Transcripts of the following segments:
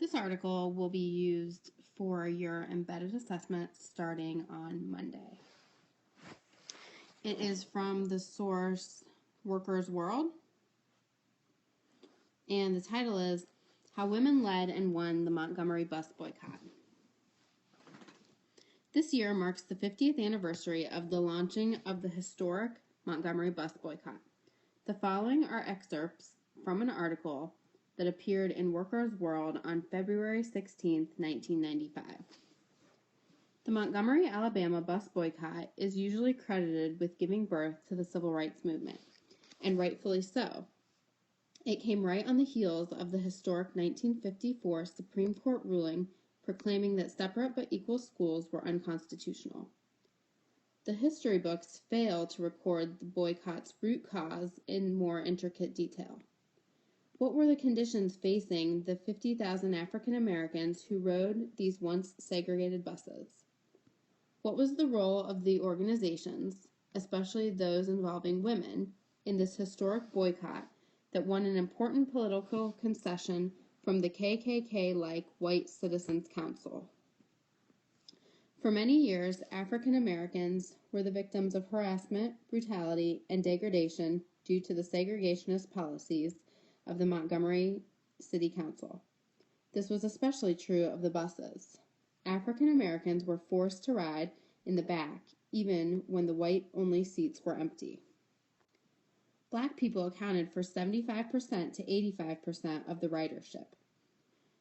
This article will be used for your embedded assessment starting on Monday. It is from the source Workers' World, and the title is How Women Led and Won the Montgomery Bus Boycott. This year marks the 50th anniversary of the launching of the historic Montgomery bus boycott. The following are excerpts from an article that appeared in Workers' World on February 16, 1995. The Montgomery, Alabama bus boycott is usually credited with giving birth to the civil rights movement, and rightfully so. It came right on the heels of the historic 1954 Supreme Court ruling proclaiming that separate but equal schools were unconstitutional. The history books fail to record the boycott's root cause in more intricate detail. What were the conditions facing the 50,000 African Americans who rode these once segregated buses? What was the role of the organizations, especially those involving women, in this historic boycott that won an important political concession from the KKK-like White Citizens Council? For many years, African Americans were the victims of harassment, brutality, and degradation due to the segregationist policies of the Montgomery City Council. This was especially true of the buses. African Americans were forced to ride in the back, even when the white-only seats were empty. Black people accounted for 75% to 85% of the ridership.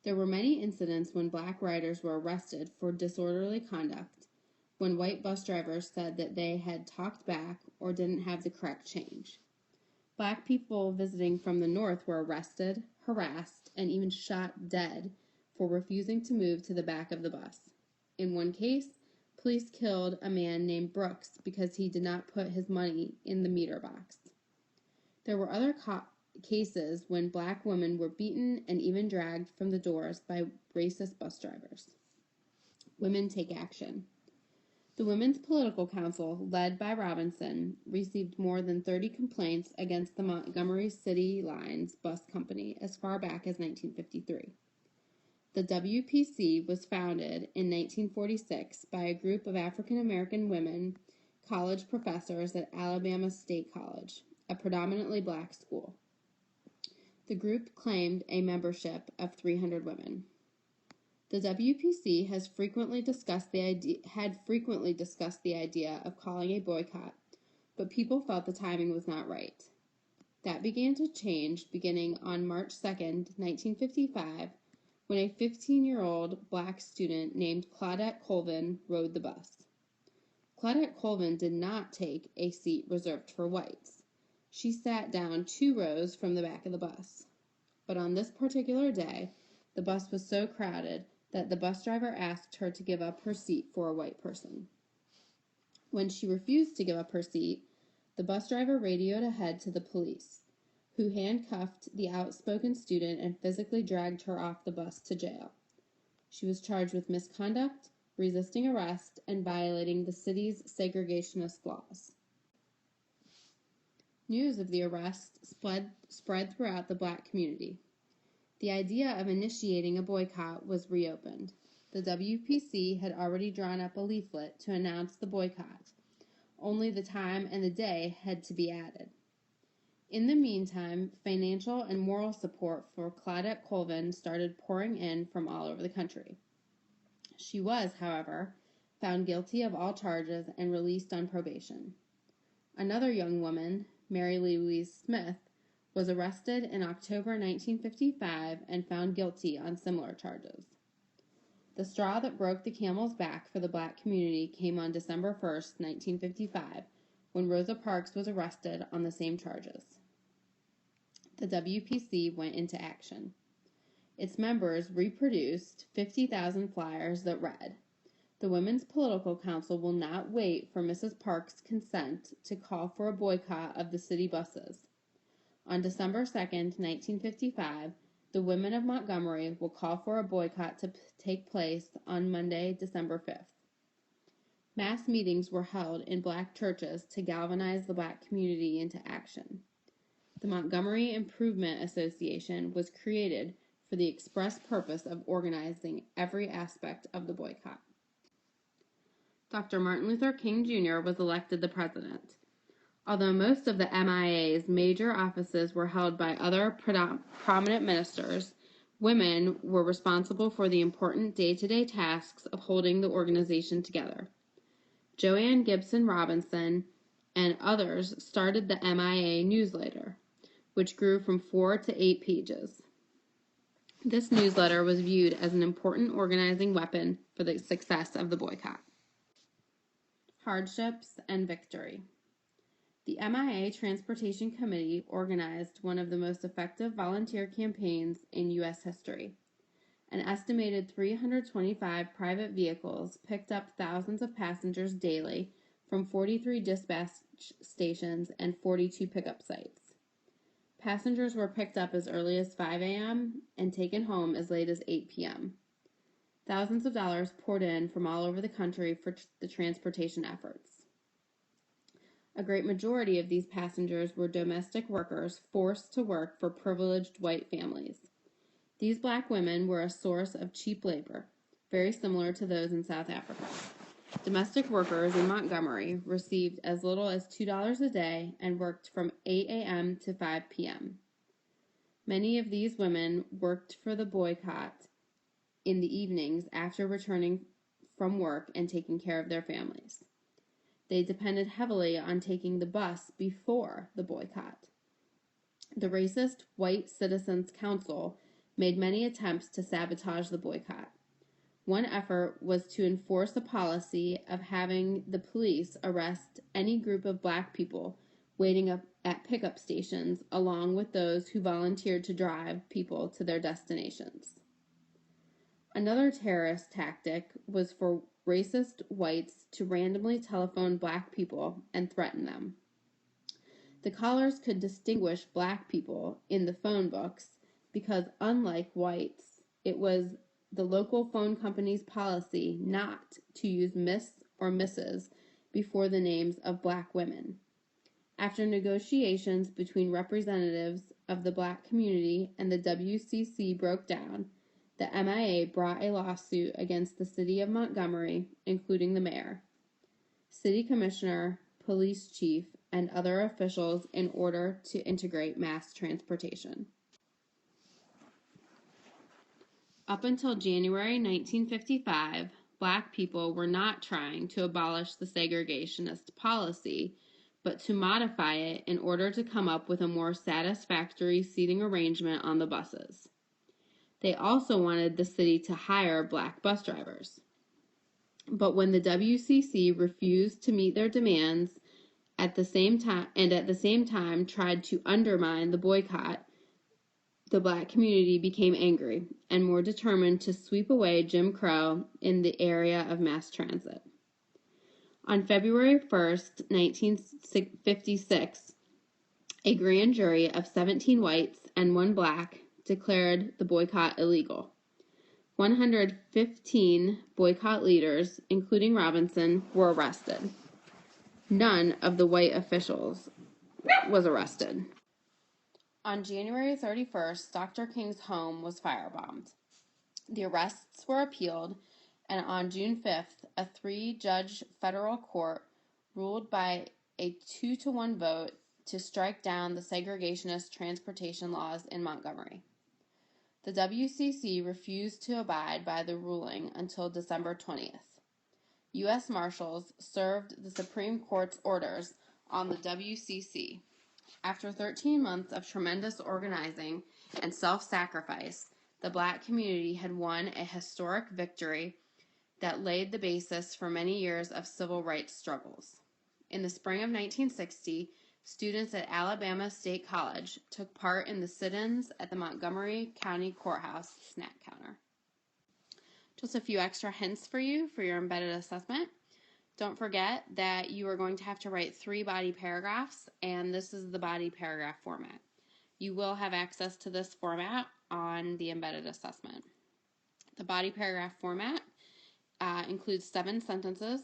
There were many incidents when black riders were arrested for disorderly conduct, when white bus drivers said that they had talked back or didn't have the correct change. Black people visiting from the north were arrested, harassed, and even shot dead for refusing to move to the back of the bus. In one case, police killed a man named Brooks because he did not put his money in the meter box. There were other cases when black women were beaten and even dragged from the doors by racist bus drivers. Women take action. The Women's Political Council, led by Robinson, received more than 30 complaints against the Montgomery City Lines Bus Company as far back as 1953. The WPC was founded in 1946 by a group of African American women college professors at Alabama State College, a predominantly black school. The group claimed a membership of 300 women. The WPC had frequently discussed the idea of calling a boycott, but people felt the timing was not right. That began to change beginning on March 2, 1955, when a 15-year-old black student named Claudette Colvin rode the bus. Claudette Colvin did not take a seat reserved for whites. She sat down 2 rows from the back of the bus. But on this particular day, the bus was so crowded that the bus driver asked her to give up her seat for a white person. When she refused to give up her seat, the bus driver radioed ahead to the police, who handcuffed the outspoken student and physically dragged her off the bus to jail. She was charged with misconduct, resisting arrest, and violating the city's segregationist laws. News of the arrest spread throughout the black community. The idea of initiating a boycott was reopened. The WPC had already drawn up a leaflet to announce the boycott. Only the time and the day had to be added. In the meantime, financial and moral support for Claudette Colvin started pouring in from all over the country. She was, however, found guilty of all charges and released on probation. Another young woman, Mary Louise Smith, was arrested in October 1955 and found guilty on similar charges. The straw that broke the camel's back for the black community came on December 1, 1955, when Rosa Parks was arrested on the same charges. The WPC went into action. Its members reproduced 50,000 flyers that read, "The Women's Political Council will not wait for Mrs. Parks' consent to call for a boycott of the city buses. On December 2, 1955, the women of Montgomery will call for a boycott to take place on Monday, December 5th. Mass meetings were held in black churches to galvanize the black community into action. The Montgomery Improvement Association was created for the express purpose of organizing every aspect of the boycott. Dr. Martin Luther King Jr. was elected the president. Although most of the MIA's major offices were held by other prominent ministers, women were responsible for the important day-to-day tasks of holding the organization together. Joanne Gibson Robinson and others started the MIA newsletter, which grew from 4 to 8 pages. This newsletter was viewed as an important organizing weapon for the success of the boycott. Hardships and victory. The MIA Transportation Committee organized one of the most effective volunteer campaigns in U.S. history. An estimated 325 private vehicles picked up thousands of passengers daily from 43 dispatch stations and 42 pickup sites. Passengers were picked up as early as 5 a.m. and taken home as late as 8 p.m. Thousands of dollars poured in from all over the country for the transportation efforts. A great majority of these passengers were domestic workers forced to work for privileged white families. These black women were a source of cheap labor, very similar to those in South Africa. Domestic workers in Montgomery received as little as $2 a day and worked from 8 a.m. to 5 p.m. Many of these women worked for the boycott in the evenings after returning from work and taking care of their families. They depended heavily on taking the bus before the boycott. The racist White Citizens Council made many attempts to sabotage the boycott. One effort was to enforce a policy of having the police arrest any group of black people waiting up at pickup stations along with those who volunteered to drive people to their destinations. Another terrorist tactic was for racist whites to randomly telephone black people and threaten them. The callers could distinguish black people in the phone books because, unlike whites, it was the local phone company's policy not to use Miss or Mrs. before the names of black women. After negotiations between representatives of the black community and the WCC broke down, the MIA brought a lawsuit against the city of Montgomery, including the mayor, city commissioner, police chief, and other officials in order to integrate mass transportation. Up until January 1955, black people were not trying to abolish the segregationist policy, but to modify it in order to come up with a more satisfactory seating arrangement on the buses. They also wanted the city to hire black bus drivers. But when the WCC refused to meet their demands at the same time tried to undermine the boycott, the black community became angry and more determined to sweep away Jim Crow in the area of mass transit. On February 1st, 1956, a grand jury of 17 whites and 1 black declared the boycott illegal. 115 boycott leaders, including Robinson, were arrested. None of the white officials was arrested. On January 31st, Dr. King's home was firebombed. The arrests were appealed, and on June 5th, a 3-judge federal court ruled by a 2-to-1 vote to strike down the segregationist transportation laws in Montgomery. The WCC refused to abide by the ruling until December 20th. U.S. Marshals served the Supreme Court's orders on the WCC. After 13 months of tremendous organizing and self-sacrifice, the black community had won a historic victory that laid the basis for many years of civil rights struggles. In the spring of 1960, students at Alabama State College took part in the sit-ins at the Montgomery County Courthouse snack counter. Just a few extra hints for you for your embedded assessment. Don't forget that you are going to have to write 3 body paragraphs, and this is the body paragraph format. You will have access to this format on the embedded assessment. The body paragraph format includes 7 sentences.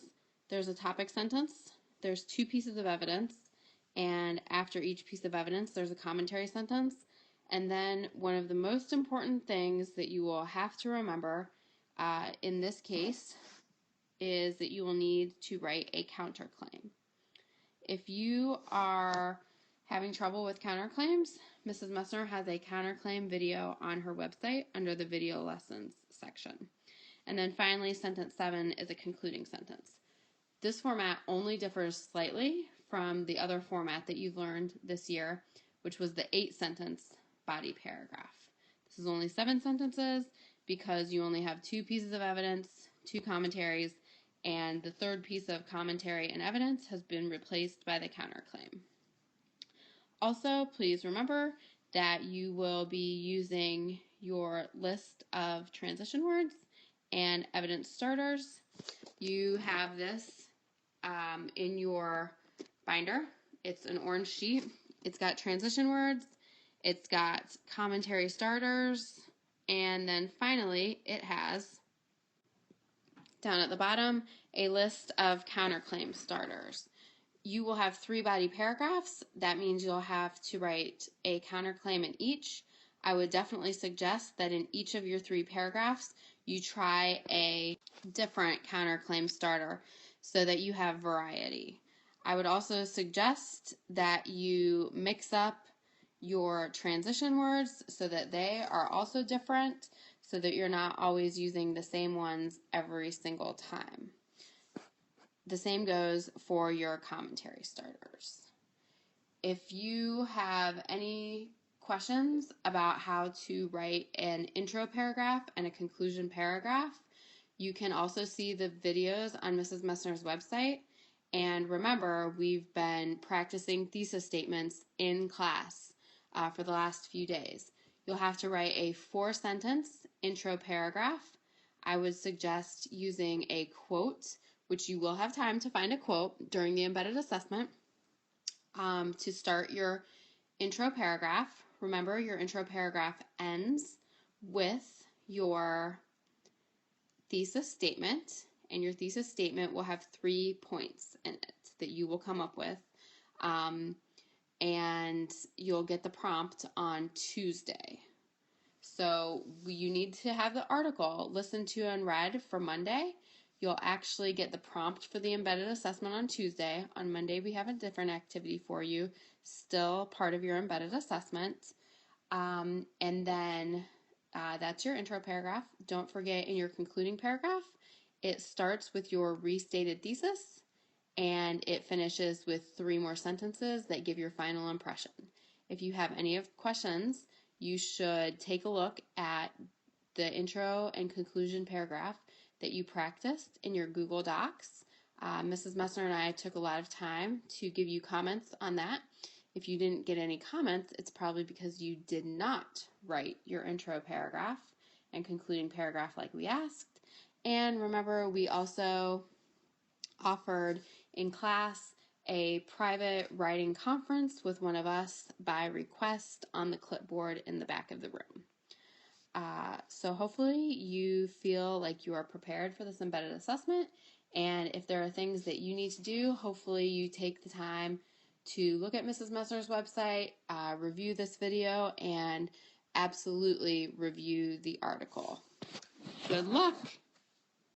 There's a topic sentence, there's 2 pieces of evidence, and after each piece of evidence, there's a commentary sentence, And then one of the most important things that you will have to remember in this case is that you will need to write a counterclaim. If you are having trouble with counterclaims, Mrs. Messner has a counterclaim video on her website under the video lessons section. And then finally, sentence 7 is a concluding sentence. This format only differs slightly from the other format that you've learned this year, which was the 8-sentence body paragraph. This is only 7 sentences because you only have 2 pieces of evidence, 2 commentaries, and the third piece of commentary and evidence has been replaced by the counterclaim. Also, please remember that you will be using your list of transition words and evidence starters. You have this in your binder. It's an orange sheet. It's got transition words, it's got commentary starters, and then finally it has, down at the bottom, a list of counterclaim starters. You will have 3 body paragraphs. That means you'll have to write a counterclaim in each. I would definitely suggest that in each of your 3 paragraphs, you try a different counterclaim starter so that you have variety. I would also suggest that you mix up your transition words so that they are also different, so that you're not always using the same ones every single time. The same goes for your commentary starters. If you have any questions about how to write an intro paragraph and a conclusion paragraph, you can also see the videos on Mrs. Messner's website. And remember, we've been practicing thesis statements in class for the last few days. You'll have to write a 4-sentence intro paragraph. I would suggest using a quote, which you will have time to find a quote during the embedded assessment, to start your intro paragraph. Remember, your intro paragraph ends with your thesis statement, and your thesis statement will have 3 points in it that you will come up with, and you'll get the prompt on Tuesday. So you need to have the article listened to and read for Monday. You'll actually get the prompt for the embedded assessment on Tuesday. On Monday, we have a different activity for you, still part of your embedded assessment. And then that's your intro paragraph. Don't forget, in your concluding paragraph, it starts with your restated thesis, and it finishes with 3 more sentences that give your final impression. If you have any questions, you should take a look at the intro and conclusion paragraph that you practiced in your Google Docs. Mrs. Messner and I took a lot of time to give you comments on that. If you didn't get any comments, it's probably because you did not write your intro paragraph and concluding paragraph like we asked. And remember, we also offered in class a private writing conference with one of us by request on the clipboard in the back of the room. So hopefully you feel like you are prepared for this embedded assessment, and if there are things that you need to do, hopefully you take the time to look at Mrs. Messner's website, review this video, and absolutely review the article. Good luck!